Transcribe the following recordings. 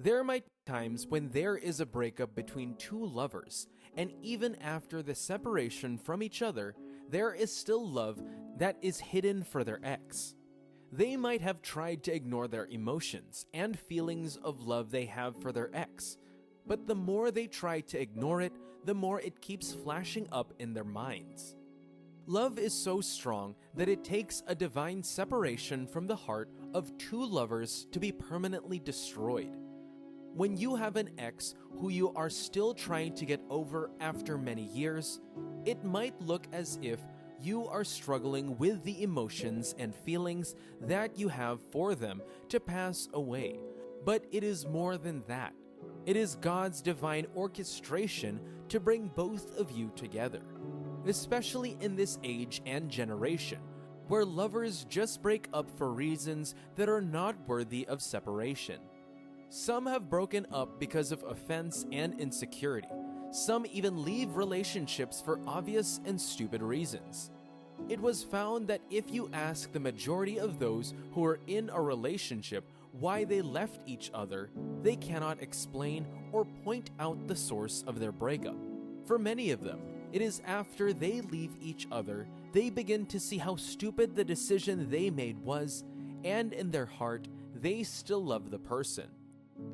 There might be times when there is a breakup between two lovers, and even after the separation from each other, there is still love that is hidden for their ex. They might have tried to ignore their emotions and feelings of love they have for their ex, but the more they try to ignore it, the more it keeps flashing up in their minds. Love is so strong that it takes a divine separation from the heart of two lovers to be permanently destroyed. When you have an ex who you are still trying to get over after many years, it might look as if you are struggling with the emotions and feelings that you have for them to pass away. But it is more than that. It is God's divine orchestration to bring both of you together, especially in this age and generation, where lovers just break up for reasons that are not worthy of separation. Some have broken up because of offense and insecurity. Some even leave relationships for obvious and stupid reasons. It was found that if you ask the majority of those who are in a relationship why they left each other, they cannot explain or point out the source of their breakup. For many of them, it is after they leave each other, they begin to see how stupid the decision they made was, and in their heart, they still love the person.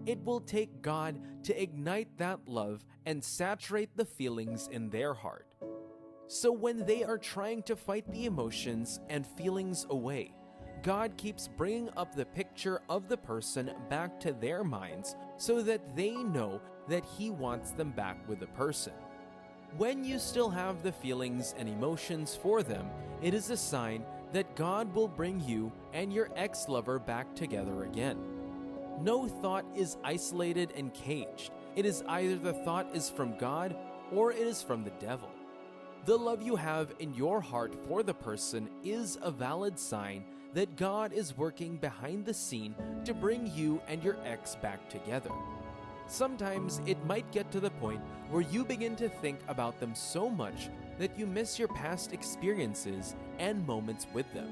It will take God to ignite that love and saturate the feelings in their heart. So when they are trying to fight the emotions and feelings away, God keeps bringing up the picture of the person back to their minds so that they know that He wants them back with the person. When you still have the feelings and emotions for them, it is a sign that God will bring you and your ex-lover back together again. No thought is isolated and caged. It is either the thought is from God or it is from the devil. The love you have in your heart for the person is a valid sign that God is working behind the scene to bring you and your ex back together. Sometimes it might get to the point where you begin to think about them so much that you miss your past experiences and moments with them.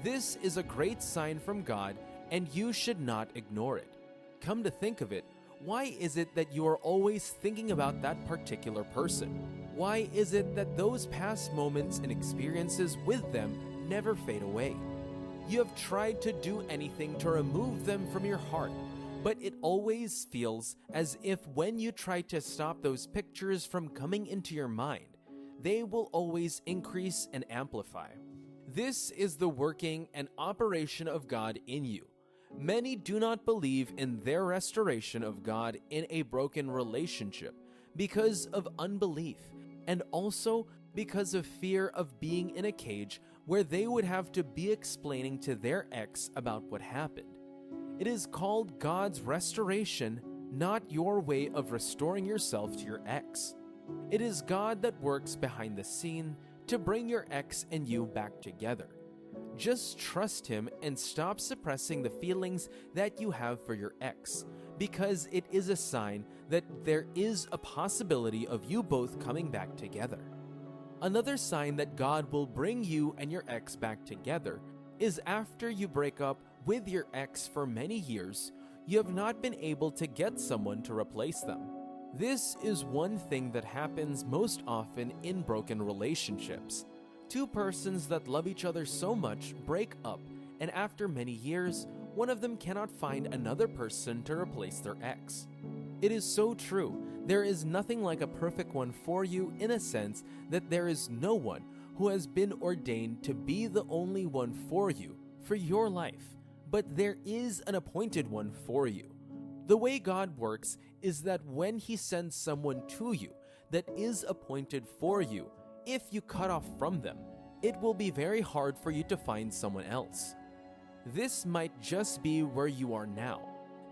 This is a great sign from God, and you should not ignore it. Come to think of it, why is it that you are always thinking about that particular person? Why is it that those past moments and experiences with them never fade away? You have tried to do anything to remove them from your heart, but it always feels as if when you try to stop those pictures from coming into your mind, they will always increase and amplify. This is the working and operation of God in you. Many do not believe in their restoration of God in a broken relationship because of unbelief, and also because of fear of being in a cage where they would have to be explaining to their ex about what happened. It is called God's restoration, not your way of restoring yourself to your ex. It is God that works behind the scene to bring your ex and you back together. Just trust Him and stop suppressing the feelings that you have for your ex, because it is a sign that there is a possibility of you both coming back together. Another sign that God will bring you and your ex back together is after you break up with your ex for many years, you have not been able to get someone to replace them. This is one thing that happens most often in broken relationships. Two persons that love each other so much break up, and after many years, one of them cannot find another person to replace their ex. It is so true. There is nothing like a perfect one for you, in a sense that there is no one who has been ordained to be the only one for you, for your life, but there is an appointed one for you. The way God works is that when He sends someone to you that is appointed for you, if you cut off from them, it will be very hard for you to find someone else. This might just be where you are now.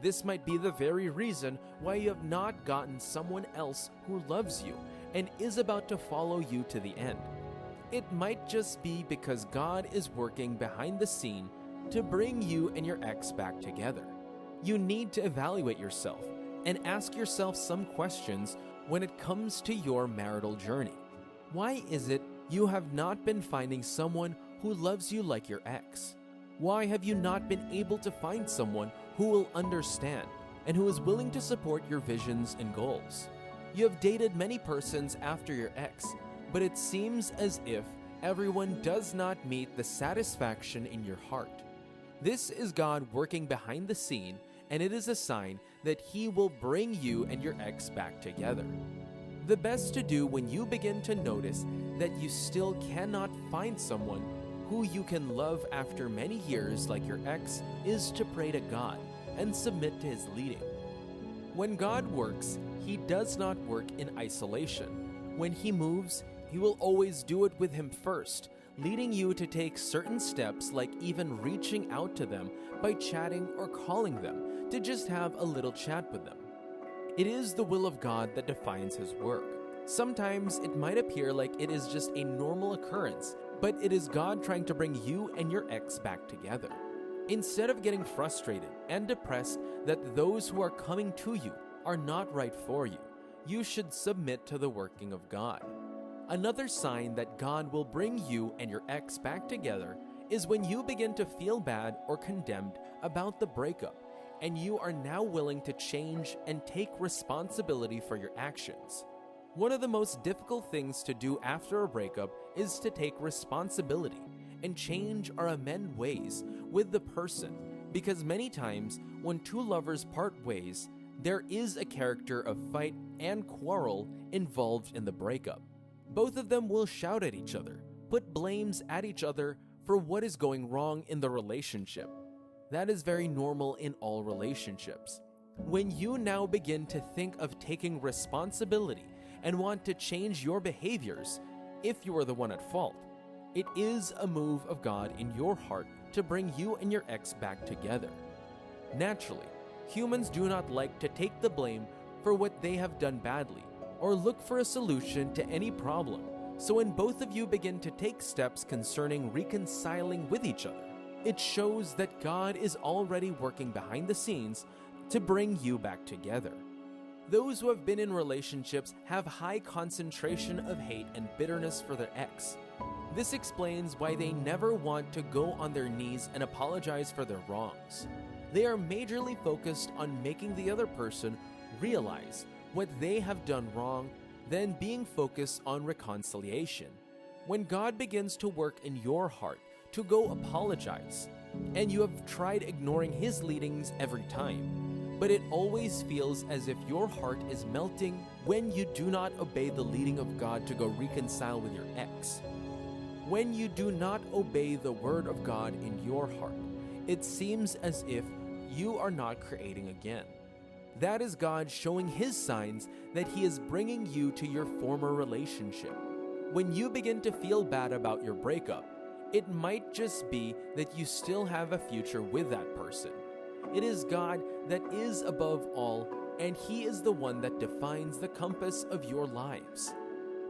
This might be the very reason why you have not gotten someone else who loves you and is about to follow you to the end. It might just be because God is working behind the scene to bring you and your ex back together. You need to evaluate yourself and ask yourself some questions when it comes to your marital journey. Why is it you have not been finding someone who loves you like your ex? Why have you not been able to find someone who will understand? and who is willing to support your visions and goals. You have dated many persons after your ex, but it seems as if everyone does not meet the satisfaction in your heart. This is God working behind the scene, and it is a sign that He will bring you and your ex back together. The best to do when you begin to notice that you still cannot find someone who you can love after many years like your ex is to pray to God and submit to His leading. When God works, He does not work in isolation. When He moves, He will always do it with Him first, leading you to take certain steps like even reaching out to them by chatting or calling them to just have a little chat with them. It is the will of God that defines His work. Sometimes it might appear like it is just a normal occurrence, but it is God trying to bring you and your ex back together. Instead of getting frustrated and depressed that those who are coming to you are not right for you, you should submit to the working of God. Another sign that God will bring you and your ex back together is when you begin to feel bad or condemned about the breakup, and you are now willing to change and take responsibility for your actions. One of the most difficult things to do after a breakup is to take responsibility and change or amend ways with the person, because many times when two lovers part ways, there is a character of fight and quarrel involved in the breakup. Both of them will shout at each other, put blames at each other for what is going wrong in the relationship. That is very normal in all relationships. When you now begin to think of taking responsibility and want to change your behaviors, if you are the one at fault, it is a move of God in your heart to bring you and your ex back together. Naturally, humans do not like to take the blame for what they have done badly or look for a solution to any problem. So when both of you begin to take steps concerning reconciling with each other, it shows that God is already working behind the scenes to bring you back together. Those who have been in relationships have high concentration of hate and bitterness for their ex. This explains why they never want to go on their knees and apologize for their wrongs. They are majorly focused on making the other person realize what they have done wrong, than being focused on reconciliation. When God begins to work in your heart to go apologize, and you have tried ignoring His leadings every time, but it always feels as if your heart is melting when you do not obey the leading of God to go reconcile with your ex. When you do not obey the word of God in your heart, it seems as if you are not creating again. That is God showing His signs that He is bringing you to your former relationship. When you begin to feel bad about your breakup, it might just be that you still have a future with that person. It is God that is above all, and He is the one that defines the compass of your lives.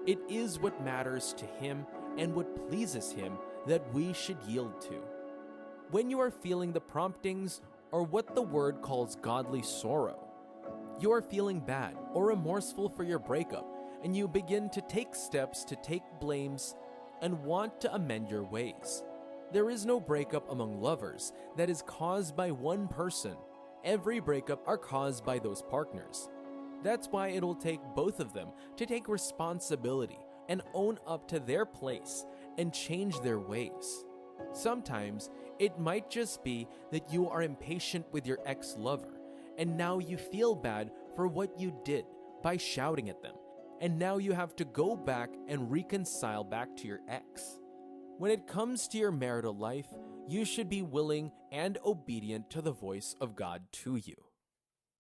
It is what matters to Him and what pleases Him that we should yield to. When you are feeling the promptings or what the Word calls godly sorrow, you are feeling bad or remorseful for your breakup, and you begin to take steps to take blames and want to amend your ways. There is no breakup among lovers that is caused by one person. Every breakup are caused by those partners. That's why it will take both of them to take responsibility and own up to their place and change their ways. Sometimes it might just be that you are impatient with your ex-lover, and now you feel bad for what you did by shouting at them, and now you have to go back and reconcile back to your ex. When it comes to your marital life, you should be willing and obedient to the voice of God to you.